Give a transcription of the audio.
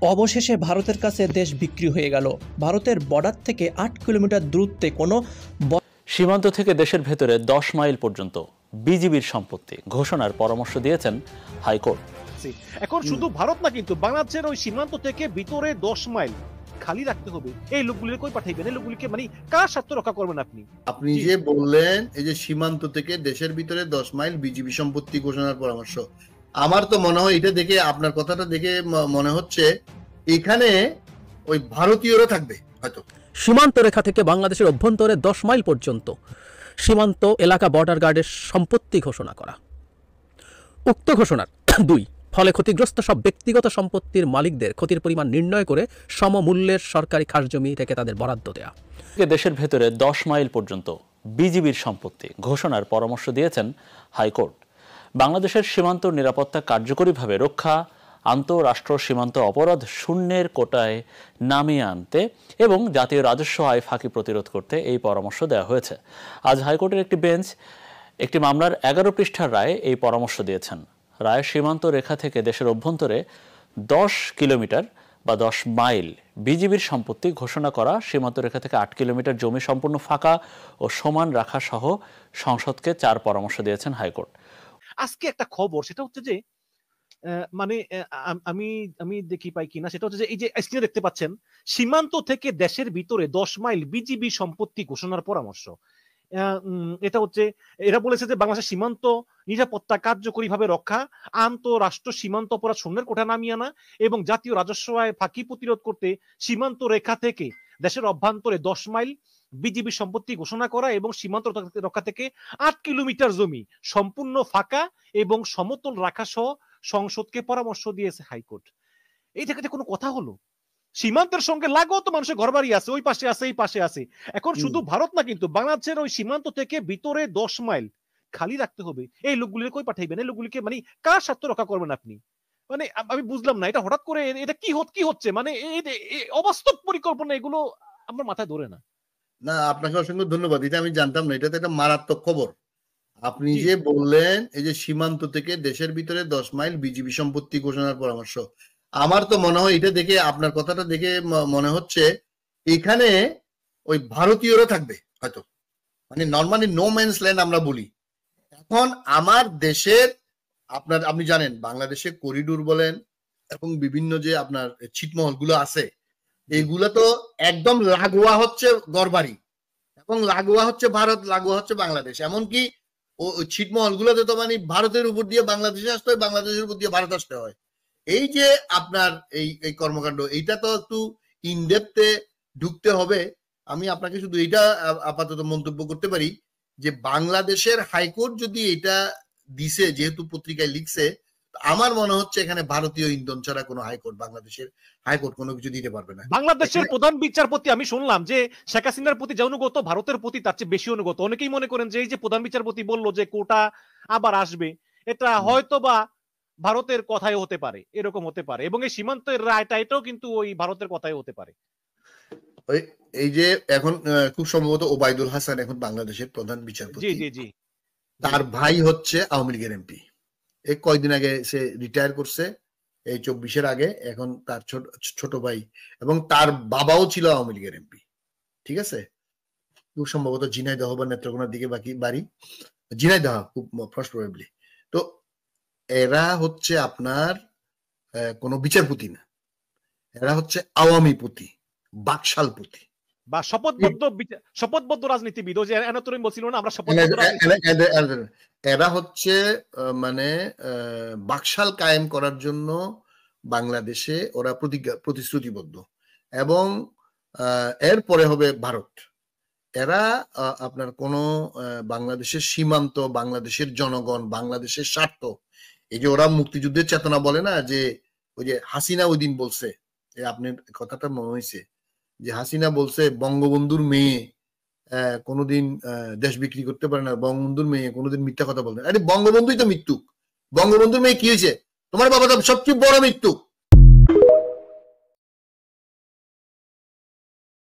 অবশেষে ভারতের কাছে দেশ বিক্রি হয়ে গেল। ভারতের বর্ডার থেকে ৮ কিলোমিটার দূরত্বে কোনো সীমান্ত থেকে দেশের ভেতরে ১০ মাইল পর্যন্ত বিজিবির সম্পত্তি ঘোষণার পরামর্শ দিয়েছেন হাইকোর্ট। এখন শুধু ভারত না, কিন্তু বাংলাদেশের ওই সীমান্ত থেকে ভিতরে ১০ মাইল খালি রাখতে হবে। এই লোকগুলিকে কই পাঠাইবেন? এই লোকগুলিকে মানে কার স্বার্থ রক্ষা করবেন আপনি? আপনি যে বললেন এই যে সীমান্ত থেকে দেশের ভিতরে ১০ মাইল বিজিবি সম্পত্তি ঘোষণার পরামর্শ, আমার তো মনে হয় এটা দেখে, আপনার কথাটা দেখে মনে হচ্ছে এখানে ওই ভারতীয়রা থাকবে হয়তো। সীমান্ত রেখা থেকে বাংলাদেশের অভ্যন্তরে ১০ মাইল পর্যন্ত সীমান্ত এলাকা বর্ডার গার্ডের সম্পত্তি ঘোষণা করা। উক্ত ঘোষণার ২, ফলে ক্ষতিগ্রস্ত সব ব্যক্তিগত সম্পত্তির মালিকদের ক্ষতির পরিমাণ নির্ণয় করে সমমূল্যের সরকারি খাসজমি থেকে তাদের বরাদ্দ দেয়া। দেশের ভেতরে ১০ মাইল পর্যন্ত বিজিবির সম্পত্তি ঘোষণার পরামর্শ দিয়েছেন হাইকোর্ট। বাংলাদেশের সীমান্ত নিরাপত্তা কার্যকরীভাবে রক্ষা, আন্তঃরাষ্ট্র সীমান্ত অপরাধ শূন্যের কোটায় নামিয়ে আনতে এবং জাতীয় রাজস্ব আয় ফাঁকি প্রতিরোধ করতে এই পরামর্শ দেওয়া হয়েছে। আজ হাইকোর্টের একটি বেঞ্চ একটি মামলার ১১ পৃষ্ঠার রায়ে এই পরামর্শ দিয়েছেন। রায় সীমান্ত রেখা থেকে দেশের অভ্যন্তরে ১০ কিলোমিটার বা ১০ মাইল বিজিবির সম্পত্তি ঘোষণা করা, সীমান্ত রেখা থেকে ৮ কিলোমিটার জমি সম্পূর্ণ ফাঁকা ও সমান রাখা সহ সংসদকে ৪ পরামর্শ দিয়েছেন হাইকোর্ট। আজকে একটা খবর, সেটা হচ্ছে যে মানে আমি আমি দেখি পাই কিনা, সেটা হচ্ছে যে এই যে স্ক্রিনে দেখতে পাচ্ছেন, সীমান্ত থেকে দেশের ভিতরে ১০ মাইল বিজিবি সম্পত্তি ঘোষণার পরামর্শ। এটা হচ্ছে, এরা বলেছে যে বাংলাদেশের সীমান্ত নিরাপত্তা কার্যকরীভাবে রক্ষা, আন্তঃরাষ্ট্র সীমান্ত অপরাধ শূন্যের কোঠা নামিয়ে আনা এবং জাতীয় রাজস্ব আয় ফাঁকি প্রতিরোধ করতে সীমান্ত রেখা থেকে দেশের অভ্যন্তরে ১০ মাইল বিজিবি সম্পত্তি ঘোষণা করা এবং সীমান্ত রক্ষা থেকে ৮ কিলোমিটার জমি সম্পূর্ণ ফাঁকা এবং সমতল রাখা সহ সংসদকে পরামর্শ দিয়েছে হাইকোর্ট। এই জায়গাতে কোনো কথা হলো? সীমান্তের সঙ্গে লাগোয়া তো মানুষের ঘরবাড়ি আছে, ওই পাশে আছে, এই পাশে আছে। এখন শুধু ভারত না, কিন্তু বাংলাদেশের ওই সীমান্ত থেকে ভিতরে ১০ মাইল খালি রাখতে হবে। এই লোকগুলিকে কই পাঠাইবেন? এই লোকগুলিকে মানে কার স্বার্থ রক্ষা করবেন আপনি? মানে আমি বুঝলাম না, এটা হঠাৎ করে এটা কি হচ্ছে? মানে অবাস্তব পরিকল্পনা, এগুলো আমার মাথায় ধরে না। না, আপনাকে অসংখ্য ধন্যবাদ। এটা আমি জানতাম না, এটা তো একটা মারাত্মক খবর। আপনি যে বললেন এই যে সীমান্ত থেকে দেশের ভিতরে ১০ মাইল বিজিবি সম্পত্তি ঘোষণার পরামর্শ, আমার তো মনে হয় এটা দেখে, আপনার কথাটা দেখে মনে হচ্ছে এখানে ওই ভারতীয়রা থাকবে হয়তো, মানে নরমালি নো ম্যানস ল্যান্ড আমরা বলি। এখন আমার দেশের, আপনি জানেন বাংলাদেশে করিডোর বলেন এবং বিভিন্ন যে আপনার ছিটমহল গুলো আছে, এগুলো তো একদম লাগোয়া হচ্ছে গড়বাড়ি এবং লাগোয়া হচ্ছে ভারত, লাগোয়া হচ্ছে বাংলাদেশ। এমনকি ছিটমহল গুলোতে তো মানে ভারতের উপর দিয়ে বাংলাদেশে আসতে হয়, বাংলাদেশের উপর দিয়ে ভারত আসতে হয়। এই যে আপনার এই কর্মকাণ্ড, এইটা তো একটু ইনডেপথে ঢুকতে হবে। আমি আপনাকে শুধু এইটা আপাতত মন্তব্য করতে পারি যে বাংলাদেশের হাইকোর্ট যদি এটা দিছে, যেহেতু পত্রিকায় লিখছে, আমার মনে হচ্ছে এখানে ভারতীয় ইন্ধন ছাড়া কোনো হাইকোর্ট, বাংলাদেশের হাইকোর্ট কোনো কিছু দিতে পারবে না। বাংলাদেশের প্রধান বিচারপতি, আমি শুনলাম যে শেখ হাসিনার প্রতি যে অনুগত, ভারতের প্রতি তার চেয়ে বেশি অনুগত। অনেকেই মনে করেন যে এই যে প্রধান বিচারপতি বললো যে কোটা আবার আসবে, এটা হয়তো বা ভারতের কথাই হতে পারে, এরকম হতে পারে, এবং এই সীমান্তের রায়টা এটাও কিন্তু ওই ভারতের কথাই হতে পারে। এই যে এখন খুব সম্ভবত ওবায়দুল হাসান এখন বাংলাদেশের প্রধান বিচারপতি, জি জি জি, তার ভাই হচ্ছে আওয়ামী লীগের এমপি। এই কয়দিন আগে সে রিটায়ার করছে, এই ২৪-এর আগে। এখন তার ছোট ভাই এবং তার বাবাও ছিল আওয়ামী লীগের এমপি, ঠিক আছে? খুব সম্ভবত ঝিনাইদহ বা নেত্রকোনার দিকে বাড়ি, ঝিনাইদহ খুব ফার্স্ট প্রবাবলি। তো এরা হচ্ছে আপনার কোনো বিচারপতি না, এরা হচ্ছে আওয়ামী পতি, বাকশালপতি বা শপথবদ্ধ রাজনীতিবিদ। ওই যে এনাতরিন বলছিল না, আমরা এরা হচ্ছে মানে বাকশাল কায়েম করার জন্য বাংলাদেশে ওরা প্রতিশ্রুতিবদ্ধ, এবং এরপরে হবে ভারত। এরা আপনার কোন বাংলাদেশের সীমান্ত, বাংলাদেশের জনগণ, বাংলাদেশের স্বার্থ, এই যে ওরা মুক্তিযুদ্ধের চেতনা বলে না, যে ওই যে হাসিনা ওই দিন বলছে, আপনার কথাটা মনে হয়েছে যে হাসিনা বলছে বঙ্গবন্ধুর মেয়ে কোনোদিন দেশ বিক্রি করতে পারে না, বঙ্গবন্ধুর মেয়ে কোনোদিন মিথ্যা কথা বলতে। আরে বঙ্গবন্ধুই তো মৃত্যুক, বঙ্গবন্ধুর মেয়ে কি হয়েছে? তোমার বাবা তো সবচেয়ে বড় মৃত্যুক।